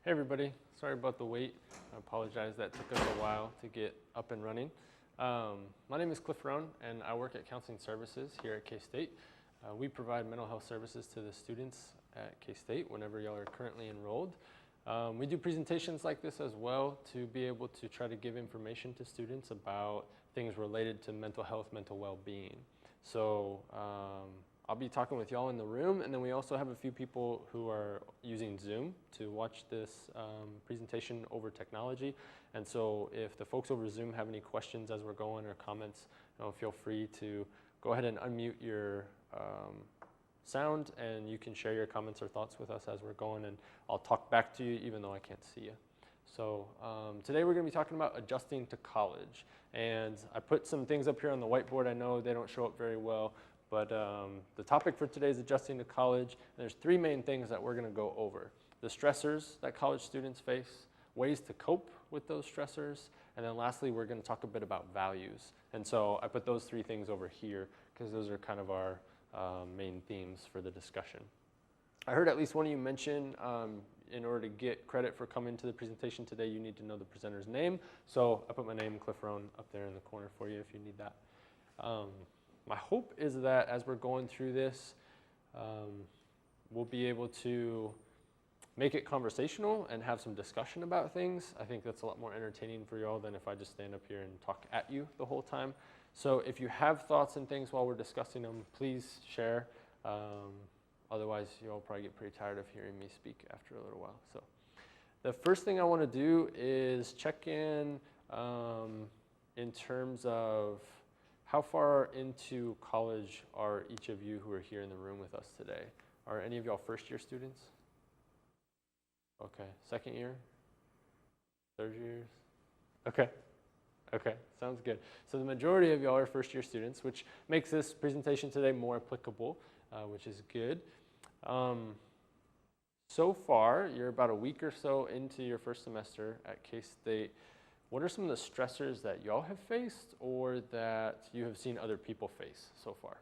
Hey everybody, sorry about the wait. I apologize that took us a while to get up and running. My name is Cliff Roan and I work at Counseling Services here at K-State. We provide mental health services to the students at K-State whenever y'all are currently enrolled. We do presentations like this as well to be able to try to give information to students about things related to mental health, mental well-being. So I'll be talking with y'all in the room, and then we also have a few people who are using Zoom to watch this presentation over technology. And so if the folks over Zoom have any questions as we're going or comments, feel free to go ahead and unmute your sound, and you can share your comments or thoughts with us as we're going, and I'll talk back to you even though I can't see you. So today we're going to be talking about adjusting to college. And I put some things up here on the whiteboard. I know they don't show up very well, but the topic for today is adjusting to college. And there's three main things that we're going to go over: the stressors that college students face, ways to cope with those stressors, and then lastly, we're going to talk a bit about values. And so I put those three things over here because those are kind of our main themes for the discussion. I heard at least one of you mention in order to get credit for coming to the presentation today, you need to know the presenter's name. So I put my name, Cliff Roan, up there in the corner for you if you need that. My hope is that as we're going through this, we'll be able to make it conversational and have some discussion about things. I think that's a lot more entertaining for y'all than if I just stand up here and talk at you the whole time. So if you have thoughts and things while we're discussing them, please share. Otherwise, you'll probably get pretty tired of hearing me speak after a little while. So the first thing I want to do is check in terms of how far into college are each of you who are here in the room with us today? Are any of y'all first-year students? Okay, second year? Third years? Okay. Okay, sounds good. So the majority of y'all are first-year students, which makes this presentation today more applicable, which is good. So far, you're about a week or so into your first semester at K-State. What are some of the stressors that y'all have faced or that you have seen other people face so far?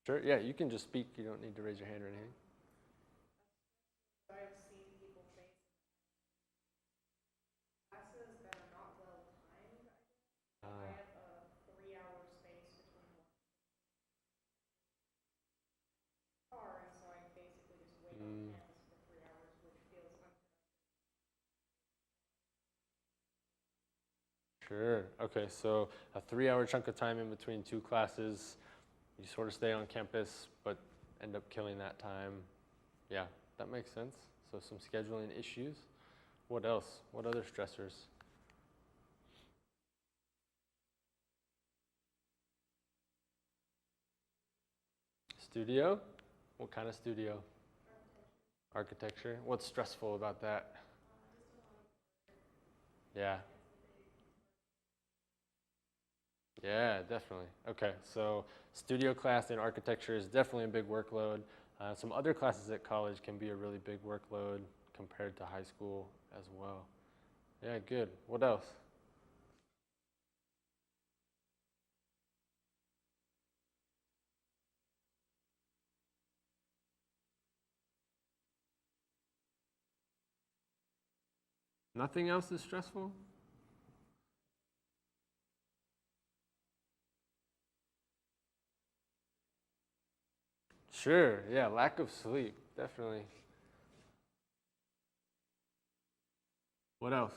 Sure, yeah, you can just speak. You don't need to raise your hand or anything. I've seen people face classes that are not well timed, I guess. I have a 3-hour space between one car, and so I basically just wait on campus for 3 hours, which feels unproductive. Sure. Okay, so a 3-hour chunk of time in between two classes, you sort of stay on campus, but end up killing that time. Yeah, that makes sense. So some scheduling issues. What else? What other stressors? Studio? What kind of studio? Architecture. What's stressful about that? Yeah. Yeah, definitely. Okay, so studio class in architecture is definitely a big workload. Some other classes at college can be a really big workload compared to high school as well. Yeah, good. What else? Nothing else is stressful? Sure, yeah, lack of sleep, definitely. What else?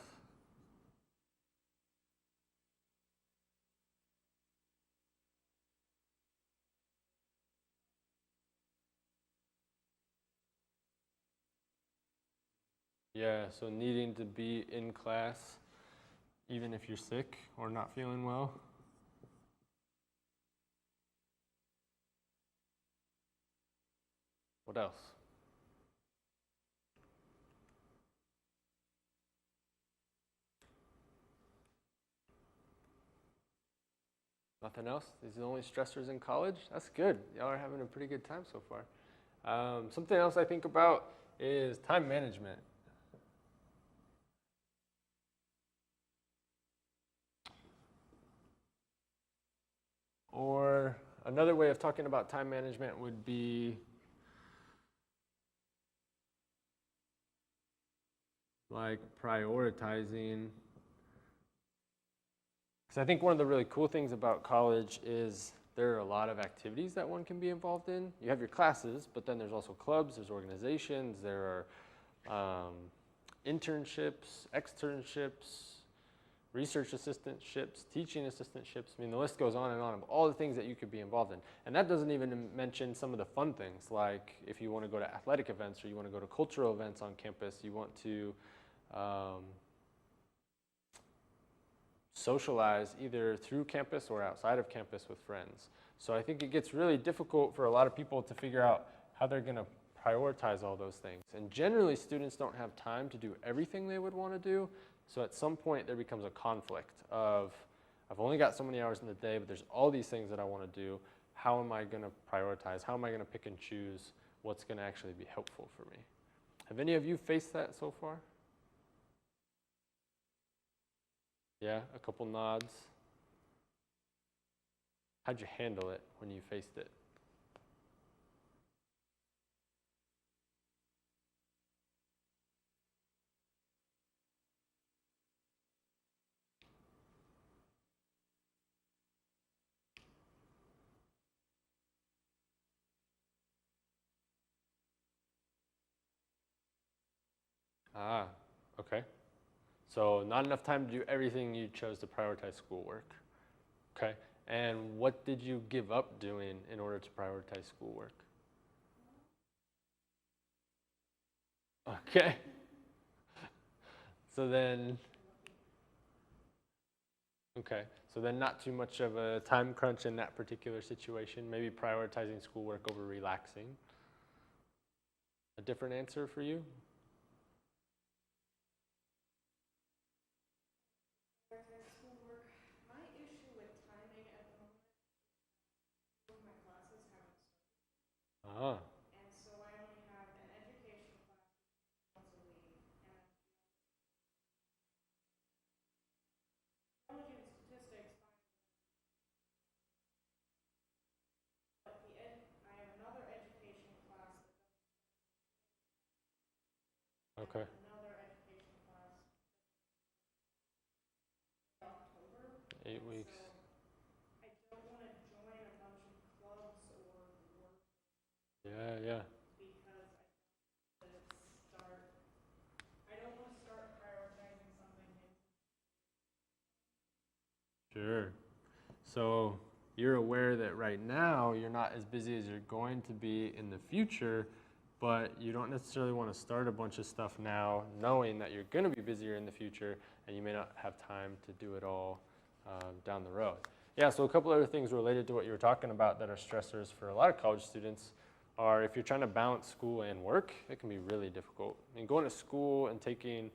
Yeah, so needing to be in class even if you're sick or not feeling well. What else? Nothing else? These are the only stressors in college? That's good. Y'all are having a pretty good time so far. Something else I think about is time management. Or Another way of talking about time management would be like prioritizing. Because I think one of the really cool things about college is there are a lot of activities that one can be involved in. You have your classes, but then there's also clubs, there's organizations, there are internships, externships, research assistantships, teaching assistantships. I mean, the list goes on and on of all the things that you could be involved in. And that doesn't even mention some of the fun things, like if you want to go to athletic events or you want to go to cultural events on campus, you want to socialize either through campus or outside of campus with friends. So I think it gets really difficult for a lot of people to figure out how they're going to prioritize all those things. And generally, students don't have time to do everything they would want to do. So at some point, there becomes a conflict of, I've only got so many hours in the day, but there's all these things that I want to do. How am I going to prioritize? How am I going to pick and choose what's going to actually be helpful for me? Have any of you faced that so far? Yeah, a couple nods. How'd you handle it when you faced it? Ah, okay. So not enough time to do everything, you chose to prioritize schoolwork. Okay. And what did you give up doing in order to prioritize schoolwork? Okay. So then, okay. So then not too much of a time crunch in that particular situation, maybe prioritizing schoolwork over relaxing. A different answer for you? Schoolwork. My issue with timing at the moment, two of my classes haven't started. Ah, And so I only have an education class once a week, and biology and statistics, but I have another education class that okay. another education class in October. 8 weeks. So I don't want to join a bunch of clubs or work Yeah, yeah. because I don't want to start prioritizing something into. Sure. So you're aware that right now you're not as busy as you're going to be in the future, but you don't necessarily want to start a bunch of stuff now knowing that you're going to be busier in the future and you may not have time to do it all down the road. Yeah, so a couple other things related to what you were talking about that are stressors for a lot of college students are if you're trying to balance school and work, it can be really difficult. I mean, going to school and taking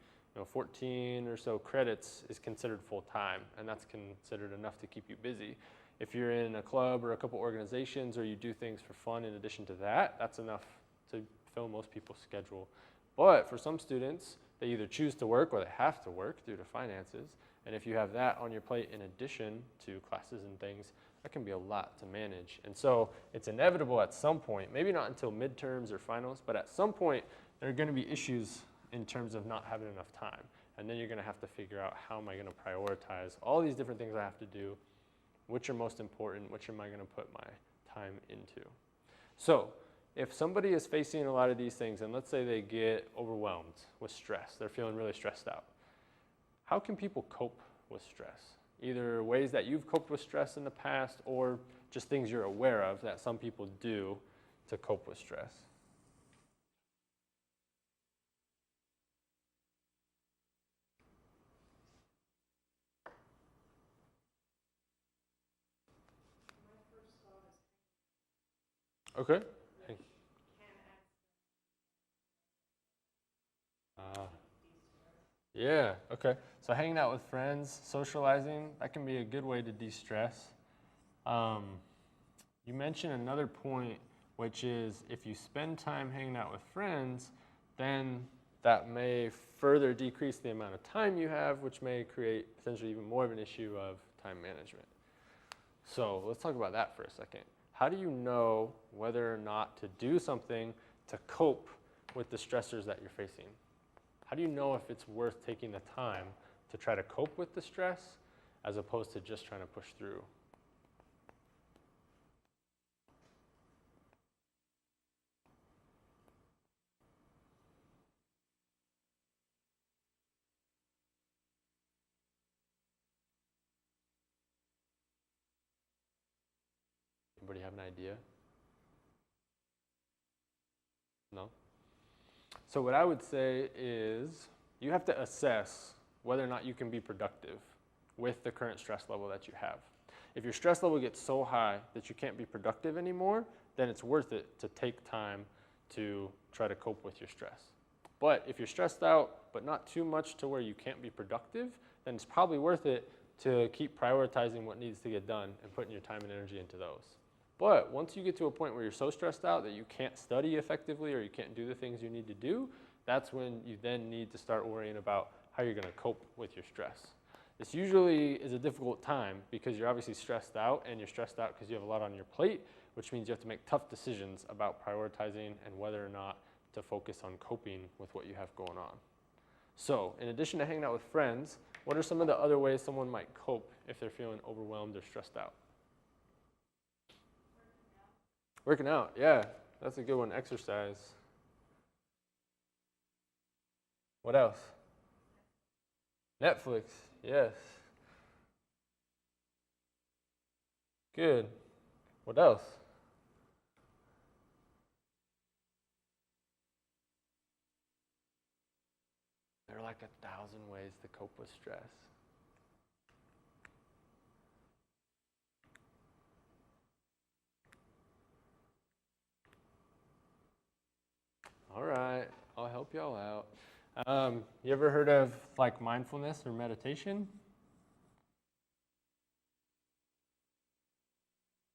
14 or so credits is considered full-time, and that's considered enough to keep you busy. If you're in a club or a couple organizations or you do things for fun in addition to that, that's enough to fill most people's schedule. But for some students, they either choose to work or they have to work due to finances. And if you have that on your plate in addition to classes and things, that can be a lot to manage. And so it's inevitable at some point, maybe not until midterms or finals, but at some point there are going to be issues in terms of not having enough time. And then you're going to have to figure out how am I going to prioritize all these different things I have to do, which are most important, which am I going to put my time into. So if somebody is facing a lot of these things, and let's say they get overwhelmed with stress, they're feeling really stressed out, how can people cope with stress? Either ways that you've coped with stress in the past or just things you're aware of that some people do to cope with stress. My first thought is Okay. can add Yeah, okay. So hanging out with friends, socializing, that can be a good way to de-stress. You mentioned another point, which is if you spend time hanging out with friends, then that may further decrease the amount of time you have, which may create potentially even more of an issue of time management. So let's talk about that for a second. how do you know whether or not to do something to cope with the stressors that you're facing? How do you know if it's worth taking the time to try to cope with the stress as opposed to just trying to push through? Anybody have an idea? No? So what I would say is you have to assess whether or not you can be productive with the current stress level that you have. If your stress level gets so high that you can't be productive anymore, then it's worth it to take time to try to cope with your stress. But if you're stressed out, but not too much to where you can't be productive, then it's probably worth it to keep prioritizing what needs to get done and putting your time and energy into those. But once you get to a point where you're so stressed out that you can't study effectively or you can't do the things you need to do, that's when you then need to start worrying about how you're going to cope with your stress. This usually is a difficult time because you're obviously stressed out, and you're stressed out because you have a lot on your plate, which means you have to make tough decisions about prioritizing and whether or not to focus on coping with what you have going on. So in addition to hanging out with friends, what are some of the other ways someone might cope if they're feeling overwhelmed or stressed out? Working out, yeah, that's a good one. Exercise. What else? Netflix, yes. Good. What else? There are like 1,000 ways to cope with stress. All right, I'll help y'all out. You ever heard of like mindfulness or meditation?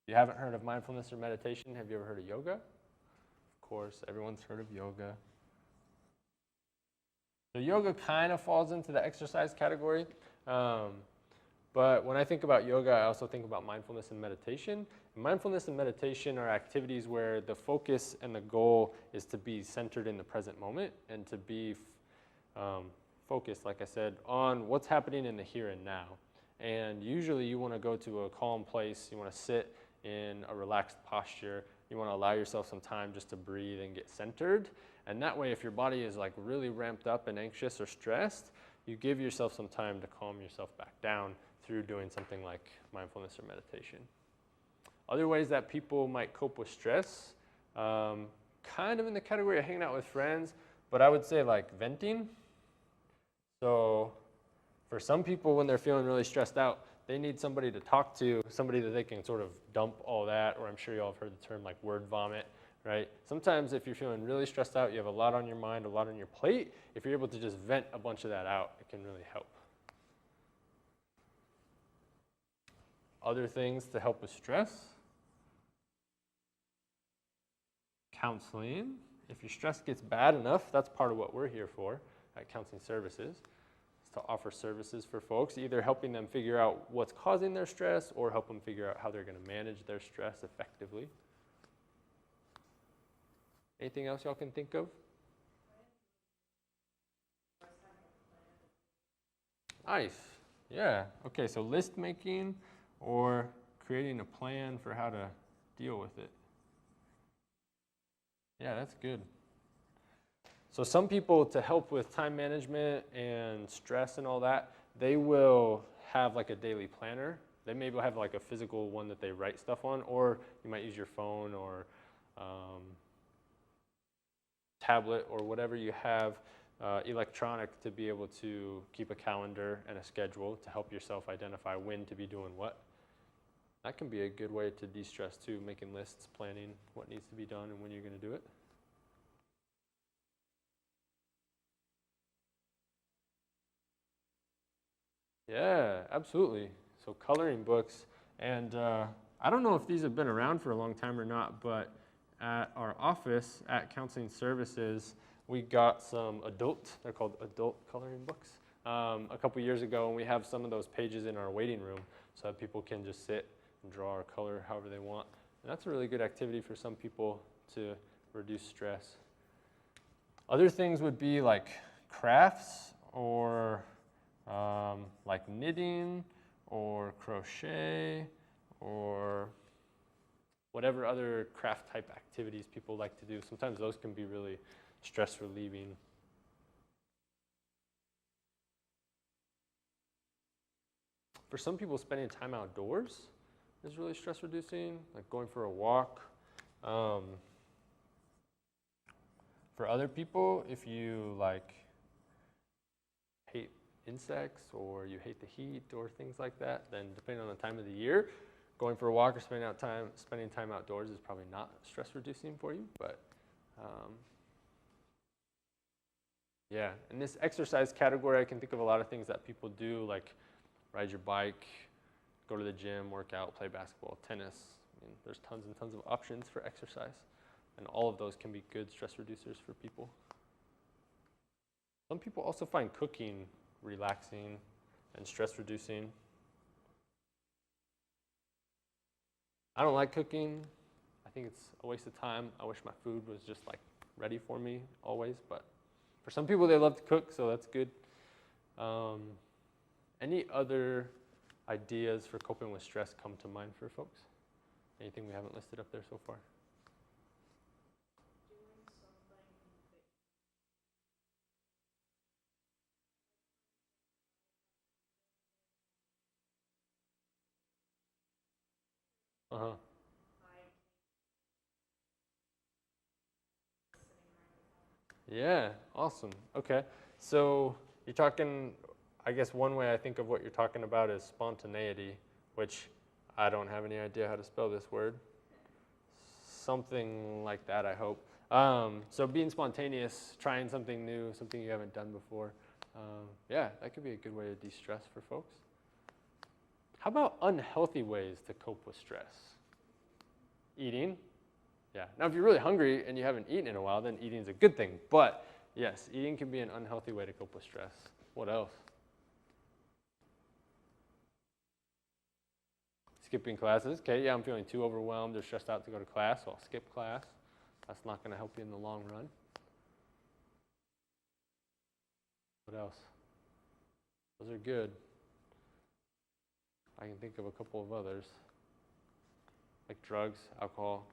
If you haven't heard of mindfulness or meditation, have you ever heard of yoga? Of course, everyone's heard of yoga. So yoga kind of falls into the exercise category. But when I think about yoga, I also think about mindfulness and meditation. Mindfulness and meditation are activities where the focus and the goal is to be centered in the present moment and to be focused, like I said, on what's happening in the here and now. And usually you want to go to a calm place, you want to sit in a relaxed posture, you want to allow yourself some time just to breathe and get centered. And that way, if your body is like really ramped up and anxious or stressed, you give yourself some time to calm yourself back down through doing something like mindfulness or meditation. Other ways that people might cope with stress, kind of in the category of hanging out with friends, but I would say like venting. So for some people, when they're feeling really stressed out, they need somebody to talk to, somebody that they can sort of dump all that, or I'm sure you all have heard the term like word vomit, right? Sometimes if you're feeling really stressed out, you have a lot on your mind, a lot on your plate, if you're able to just vent a bunch of that out, it can really help. Other things to help with stress. Counseling. If your stress gets bad enough, that's part of what we're here for at Counseling Services, is to offer services for folks, either helping them figure out what's causing their stress or help them figure out how they're going to manage their stress effectively. Anything else y'all can think of? Nice. Yeah. Okay, so list making or creating a plan for how to deal with it. Yeah, that's good. So some people, to help with time management and stress and all that, they will have like a daily planner. They maybe have like a physical one that they write stuff on, or you might use your phone or tablet or whatever you have electronic to be able to keep a calendar and a schedule to help yourself identify when to be doing what. That can be a good way to de-stress too, making lists, planning what needs to be done and when you're going to do it. Yeah, absolutely. So coloring books, and I don't know if these have been around for a long time or not, but at our office at Counseling Services, we got some they're called adult coloring books, a couple years ago, and we have some of those pages in our waiting room so that people can just sit and draw or color however they want. And that's a really good activity for some people to reduce stress. Other things would be like crafts or like knitting or crochet or whatever other craft type activities people like to do. Sometimes those can be really stress relieving. For some people, spending time outdoors is really stress reducing, like going for a walk. For other people, if you like hate insects or you hate the heat or things like that, then depending on the time of the year, going for a walk or spending time outdoors is probably not stress reducing for you. But yeah, in this exercise category, I can think of a lot of things that people do, like ride your bike, go to the gym, work out, play basketball, tennis. I mean, there's tons and tons of options for exercise, and all of those can be good stress reducers for people. Some people also find cooking relaxing and stress reducing. I don't like cooking. I think it's a waste of time. I wish my food was just like ready for me always, but for some people they love to cook, so that's good. Any other ideas for coping with stress come to mind for folks? Anything we haven't listed up there so far? Doing something that Uh-huh. Yeah, awesome. Okay. So you're talking, I guess one way I think of what you're talking about is spontaneity, which I don't have any idea how to spell this word. Something like that, I hope. So being spontaneous, trying something new, something you haven't done before. Yeah, that could be a good way to de-stress for folks. How about unhealthy ways to cope with stress? Eating. Yeah. Now, if you're really hungry and you haven't eaten in a while, then eating is a good thing. But yes, eating can be an unhealthy way to cope with stress. What else? Skipping classes. Okay, yeah, I'm feeling too overwhelmed or stressed out to go to class, so I'll skip class. That's not going to help you in the long run. What else? Those are good. I can think of a couple of others, like drugs, alcohol.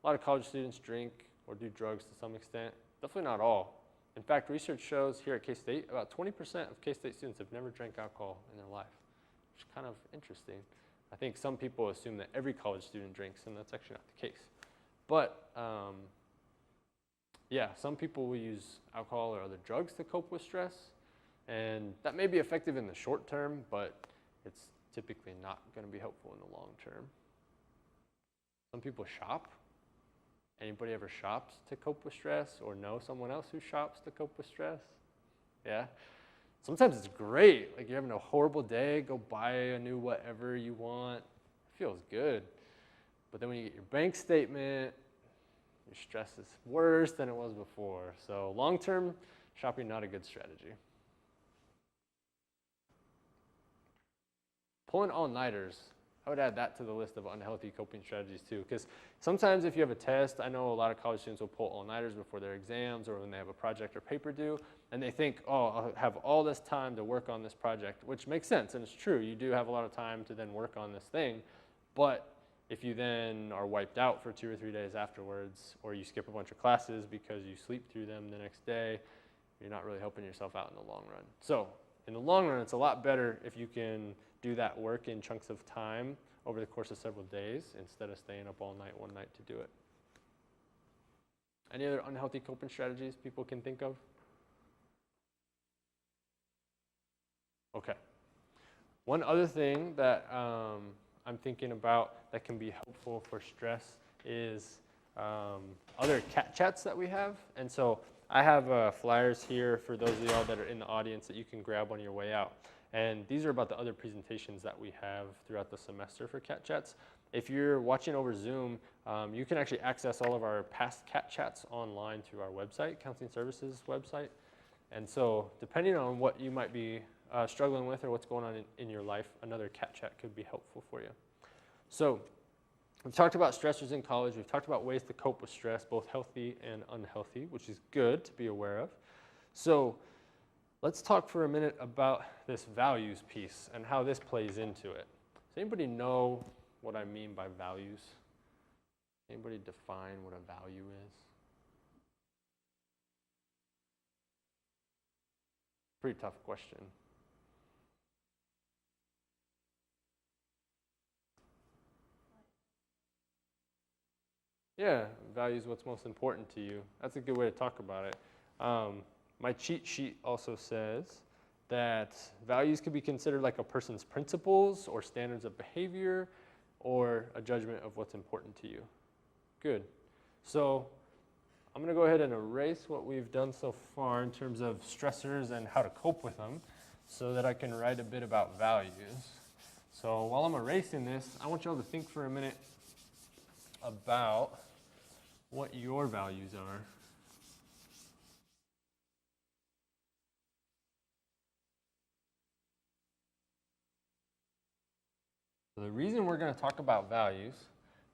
A lot of college students drink or do drugs to some extent. Definitely not all. In fact, research shows here at K-State, about 20% of K-State students have never drank alcohol in their life, which is kind of interesting. I think some people assume that every college student drinks, and that's actually not the case. But yeah, some people will use alcohol or other drugs to cope with stress, and that may be effective in the short term, but it's typically not going to be helpful in the long term. Some people shop. Anybody ever shops to cope with stress or know someone else who shops to cope with stress? Yeah. Sometimes it's great. Like you're having a horrible day, go buy a new whatever you want. It feels good. But then when you get your bank statement, your stress is worse than it was before. So long-term, shopping not a good strategy. Pulling all-nighters. I would add that to the list of unhealthy coping strategies too, because sometimes if you have a test, I know a lot of college students will pull all-nighters before their exams or when they have a project or paper due, and they think, oh, I'll have all this time to work on this project, which makes sense, and it's true. You do have a lot of time to then work on this thing, but if you then are wiped out for 2 or 3 days afterwards, or you skip a bunch of classes because you sleep through them the next day, you're not really helping yourself out in the long run. So in the long run, it's a lot better if you can do that work in chunks of time over the course of several days instead of staying up all night one night to do it. Any other unhealthy coping strategies people can think of? Okay. One other thing that I'm thinking about that can be helpful for stress is other KatChats that we have. And so I have flyers here for those of y'all that are in the audience that you can grab on your way out. And these are about the other presentations that we have throughout the semester for KatChats. If you're watching over Zoom, you can actually access all of our past KatChats online through our website, Counseling Services website. And so depending on what you might be struggling with or what's going on in your life, another KatChat could be helpful for you. So We've talked about stressors in college. We've talked about ways to cope with stress, both healthy and unhealthy, which is good to be aware of. So let's talk for a minute about this values piece and how this plays into it. Does anybody know what I mean by values? Anybody define what a value is? Pretty tough question. Yeah, values what's most important to you. That's a good way to talk about it. My cheat sheet also says that values could be considered like a person's principles or standards of behavior or a judgment of what's important to you. Good. So I'm going to go ahead and erase what we've done so far in terms of stressors and how to cope with them so that I can write a bit about values. So while I'm erasing this, I want you all to think for a minute about what your values are. So the reason we're going to talk about values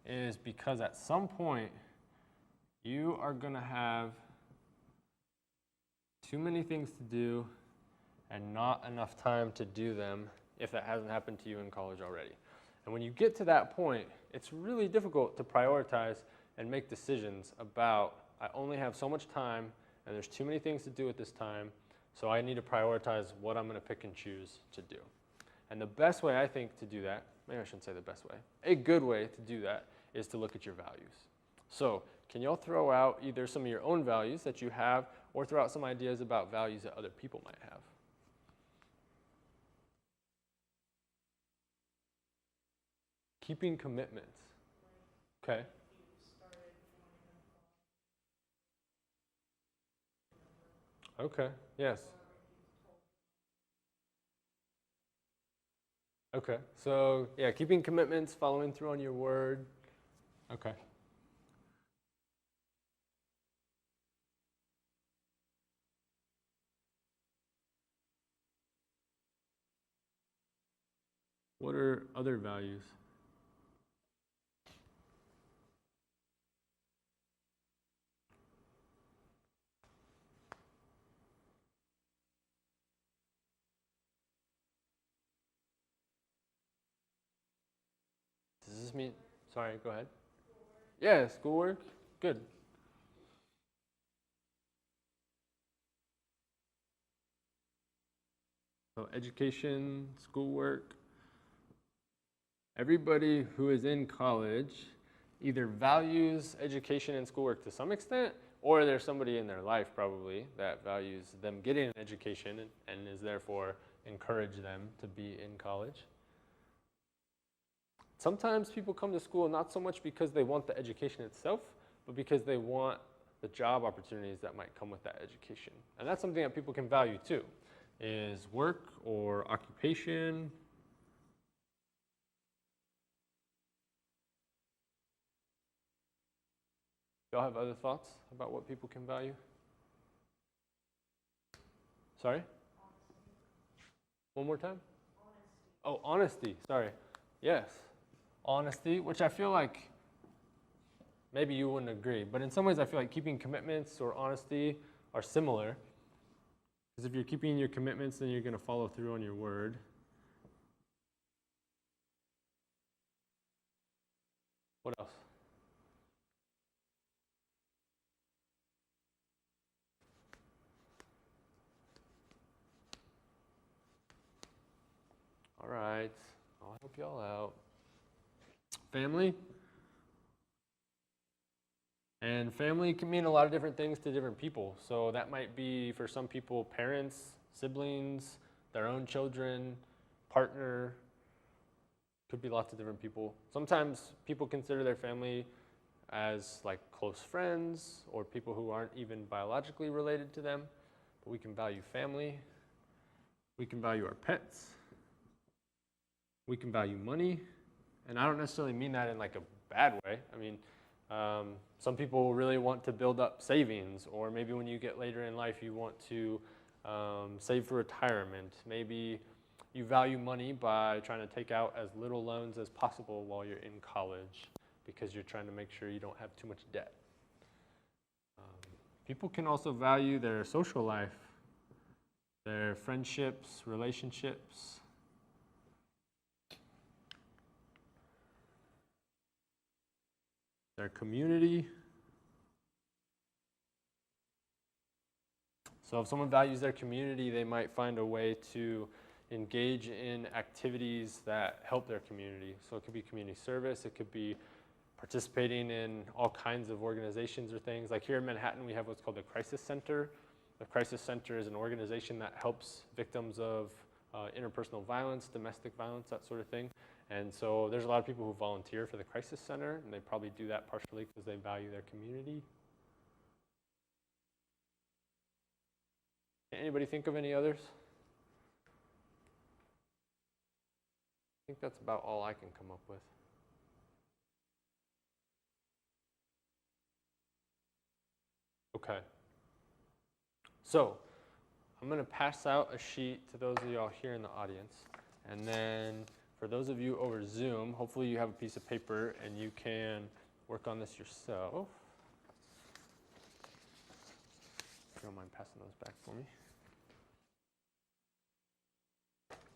is because at some point you are going to have too many things to do and not enough time to do them if that hasn't happened to you in college already. And when you get to that point, it's really difficult to prioritize and make decisions about, I only have so much time and there's too many things to do at this time, so I need to prioritize what I'm going to pick and choose to do. And the best way I think to do that, maybe I shouldn't say the best way, a good way to do that is to look at your values. So can y'all throw out either some of your own values that you have or throw out some ideas about values that other people might have? Keeping commitments. Okay. Okay, yes. Okay, so yeah, keeping commitments, following through on your word. Okay. What are other values? Does this mean, sorry, go ahead. Yeah, schoolwork, good. So education, schoolwork. Everybody who is in college either values education and schoolwork to some extent, or there's somebody in their life probably that values them getting an education and is therefore encourage them to be in college. Sometimes people come to school not so much because they want the education itself, but because they want the job opportunities that might come with that education. And that's something that people can value too, is work or occupation. Y'all have other thoughts about what people can value? Sorry? One more time? Honesty. Oh, honesty, sorry. Yes, honesty, which I feel like maybe you wouldn't agree, but in some ways I feel like keeping commitments or honesty are similar. Because if you're keeping your commitments, then you're going to follow through on your word. What else? All right, I'll help y'all out. Family. And family can mean a lot of different things to different people. So that might be, for some people, parents, siblings, their own children, partner. Could be lots of different people. Sometimes people consider their family as like close friends or people who aren't even biologically related to them. But we can value family. We can value our pets. We can value money. And I don't necessarily mean that in like a bad way. I mean, some people really want to build up savings, or maybe when you get later in life you want to save for retirement. Maybe you value money by trying to take out as little loans as possible while you're in college. because you're trying to make sure you don't have too much debt. People can also value their social life, their friendships, relationships. Their community. So if someone values their community, they might find a way to engage in activities that help their community. So it could be community service, it could be participating in all kinds of organizations or things. Like here in Manhattan, we have what's called the Crisis Center. The Crisis Center is an organization that helps victims of interpersonal violence, domestic violence, that sort of thing. And so there's a lot of people who volunteer for the Crisis Center, and they probably do that partially because they value their community. Can anybody think of any others? I think that's about all I can come up with. Okay. So I'm going to pass out a sheet to those of y'all here in the audience. And then for those of you over Zoom, hopefully you have a piece of paper and you can work on this yourself. If you don't mind passing those back for me.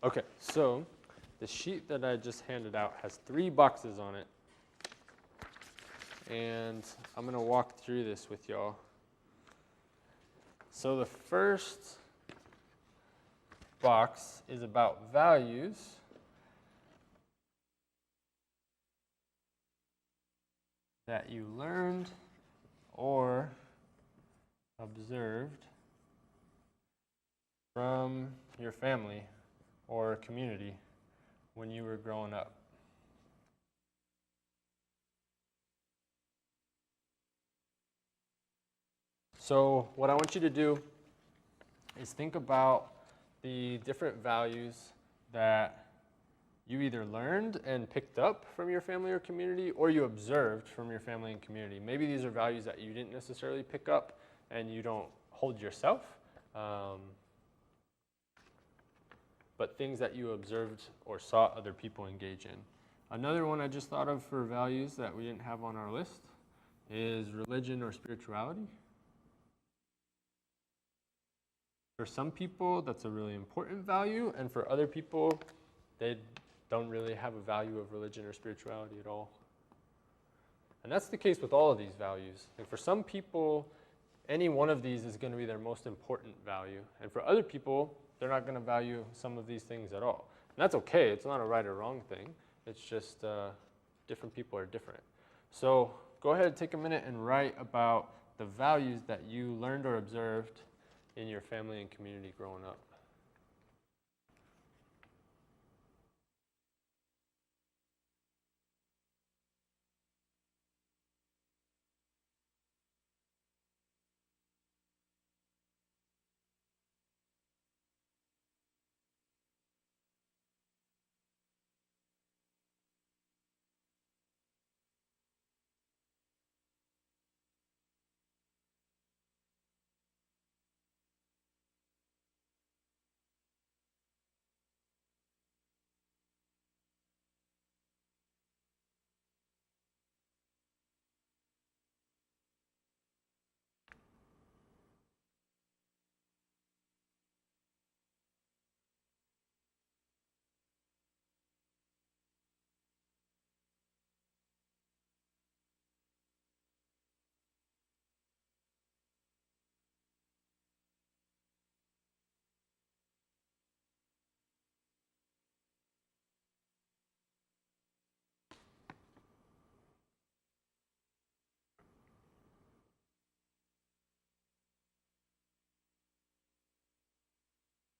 Okay, so the sheet that I just handed out has 3 boxes on it. And I'm going to walk through this with y'all. So the first box is about values. That you learned or observed from your family or community when you were growing up. So what I want you to do is think about the different values that you either learned and picked up from your family or community, or you observed from your family and community. Maybe these are values that you didn't necessarily pick up and you don't hold yourself, but things that you observed or saw other people engage in. Another one I just thought of for values that we didn't have on our list is religion or spirituality. For some people, that's a really important value, and for other people, they don't really have a value of religion or spirituality at all. And that's the case with all of these values. Like for some people, any one of these is going to be their most important value. And for other people, they're not going to value some of these things at all. And that's okay. It's not a right or wrong thing. It's just different people are different. So go ahead and take a minute and write about the values that you learned or observed in your family and community growing up.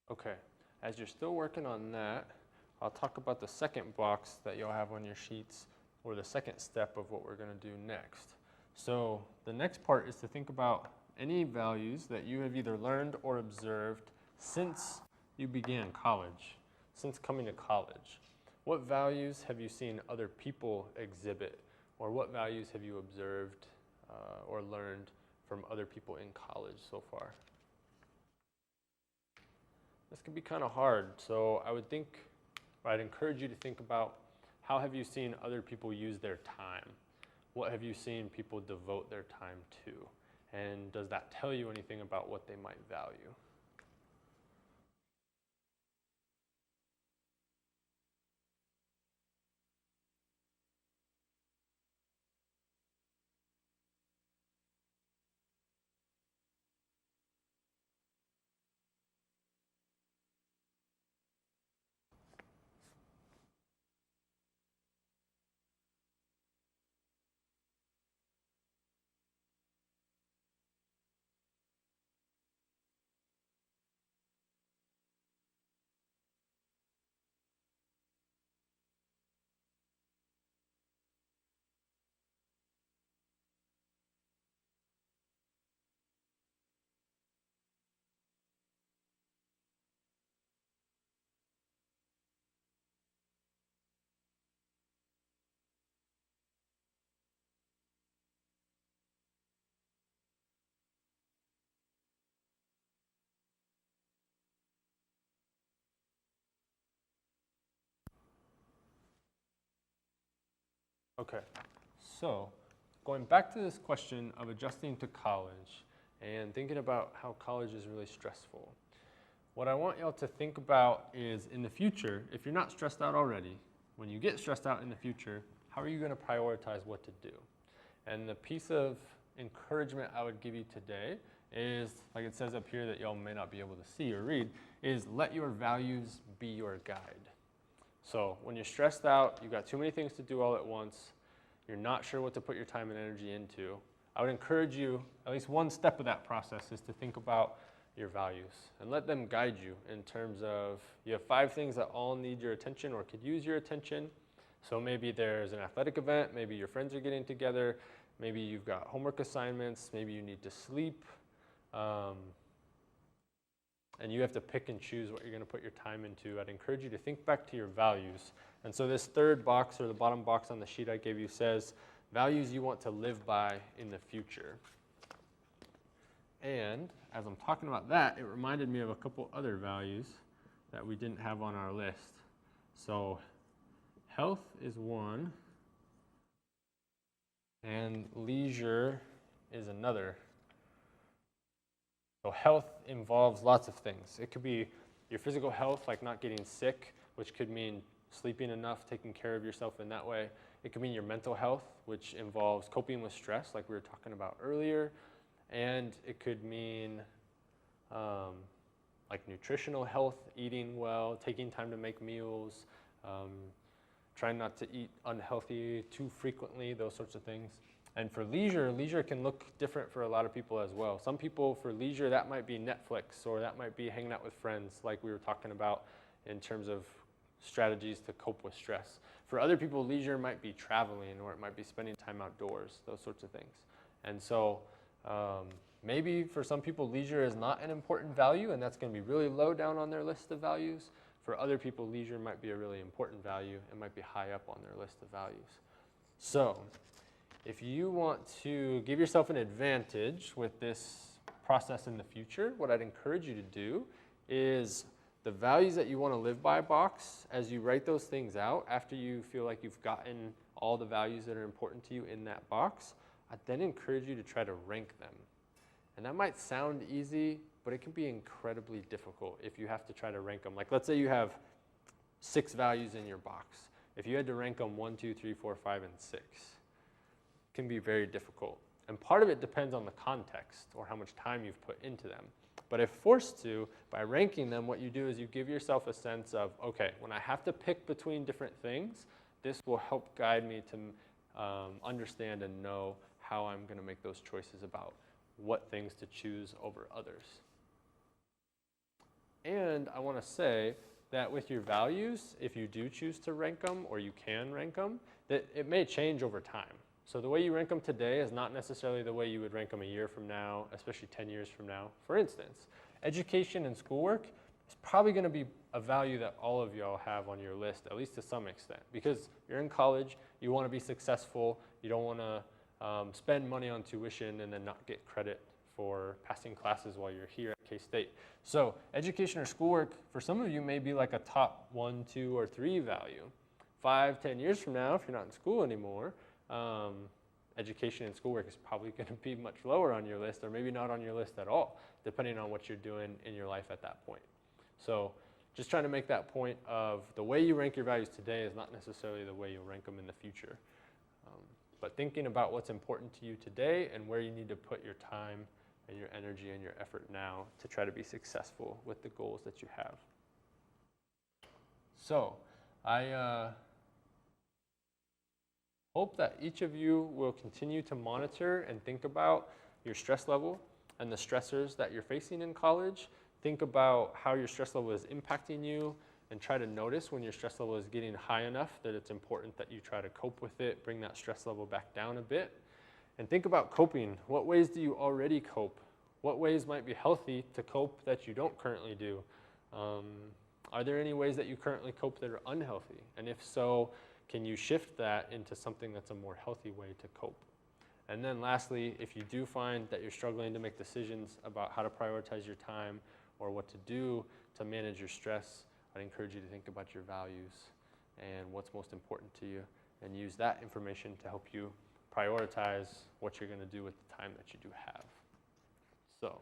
Okay, as you're still working on that, I'll talk about the second box that you'll have on your sheets, or the second step of what we're going to do next. So the next part is to think about any values that you have either learned or observed since you began college, since coming to college. What values have you seen other people exhibit, or what values have you observed or learned from other people in college so far? This can be kind of hard, so I'd encourage you to think about how have you seen other people use their time. what have you seen people devote their time to? And does that tell you anything about what they might value? Okay, so going back to this question of adjusting to college and thinking about how college is really stressful, what I want y'all to think about is in the future, if you're not stressed out already, when you get stressed out in the future, how are you going to prioritize what to do? And the piece of encouragement I would give you today is, like it says up here that y'all may not be able to see or read, is let your values be your guide. So when you're stressed out, you've got too many things to do all at once, you're not sure what to put your time and energy into, I would encourage you, at least one step of that process is to think about your values and let them guide you in terms of, you have 5 things that all need your attention or could use your attention. So maybe there's an athletic event, maybe your friends are getting together, maybe you've got homework assignments, maybe you need to sleep, and you have to pick and choose what you're going to put your time into. I'd encourage you to think back to your values. And so this third box, or the bottom box on the sheet I gave you, says values you want to live by in the future. And as I'm talking about that, it reminded me of a couple other values that we didn't have on our list. So health is one, and leisure is another. So health involves lots of things. It could be your physical health, like not getting sick, which could mean sleeping enough, taking care of yourself in that way. It could mean your mental health, which involves coping with stress, like we were talking about earlier. And it could mean like nutritional health, eating well, taking time to make meals, trying not to eat unhealthy too frequently, those sorts of things. And for leisure, leisure can look different for a lot of people as well. Some people, for leisure, that might be Netflix, or that might be hanging out with friends, like we were talking about in terms of strategies to cope with stress. For other people, leisure might be traveling, or it might be spending time outdoors, those sorts of things. And so maybe for some people, leisure is not an important value, and that's going to be really low down on their list of values. For other people, leisure might be a really important value and might be high up on their list of values. So if you want to give yourself an advantage with this process in the future, what I'd encourage you to do is the values that you want to live by box, as you write those things out, after you feel like you've gotten all the values that are important to you in that box, I'd then encourage you to try to rank them. And that might sound easy, but it can be incredibly difficult if you have to try to rank them. Like let's say you have 6 values in your box. If you had to rank them 1, 2, 3, 4, 5, and 6, can be very difficult. And part of it depends on the context or how much time you've put into them. But if forced to, by ranking them, what you do is you give yourself a sense of, okay, when I have to pick between different things, this will help guide me to understand and know how I'm going to make those choices about what things to choose over others. And I want to say that with your values, if you do choose to rank them, or you can rank them, that it may change over time. So the way you rank them today is not necessarily the way you would rank them a year from now, especially 10 years from now. For instance, education and schoolwork is probably going to be a value that all of y'all have on your list, at least to some extent, because you're in college, you want to be successful, you don't want to spend money on tuition and then not get credit for passing classes while you're here at K-State. So education or schoolwork, for some of you, may be like a top 1, 2, or 3 value. 5, 10 years from now, if you're not in school anymore, education and schoolwork is probably going to be much lower on your list, or maybe not on your list at all, depending on what you're doing in your life at that point. So just trying to make that point of the way you rank your values today is not necessarily the way you'll rank them in the future. But thinking about what's important to you today and where you need to put your time and your energy and your effort now to try to be successful with the goals that you have. So I hope that each of you will continue to monitor and think about your stress level and the stressors that you're facing in college. Think about how your stress level is impacting you, and try to notice when your stress level is getting high enough that it's important that you try to cope with it, bring that stress level back down a bit. And think about coping. What ways do you already cope? What ways might be healthy to cope that you don't currently do? Are there any ways that you currently cope that are unhealthy? And if so, can you shift that into something that's a more healthy way to cope? And then lastly, if you do find that you're struggling to make decisions about how to prioritize your time or what to do to manage your stress, I'd encourage you to think about your values and what's most important to you, and use that information to help you prioritize what you're going to do with the time that you do have. So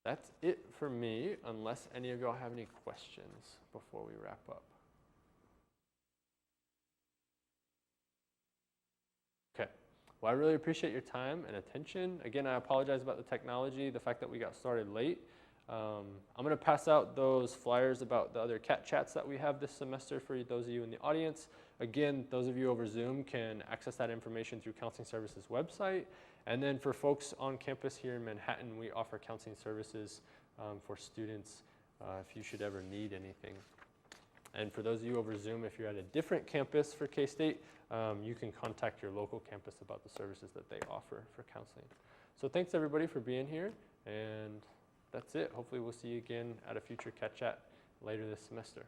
that's it for me, unless any of y'all have any questions before we wrap up. Okay. Well, I really appreciate your time and attention. Again, I apologize about the technology, the fact that we got started late. I'm going to pass out those flyers about the other KatChats that we have this semester for those of you in the audience. Again, those of you over Zoom can access that information through Counseling Services website. And then for folks on campus here in Manhattan, we offer counseling services for students if you should ever need anything. And for those of you over Zoom, if you're at a different campus for K-State, you can contact your local campus about the services that they offer for counseling. So thanks everybody for being here, and that's it. Hopefully we'll see you again at a future KatChat later this semester.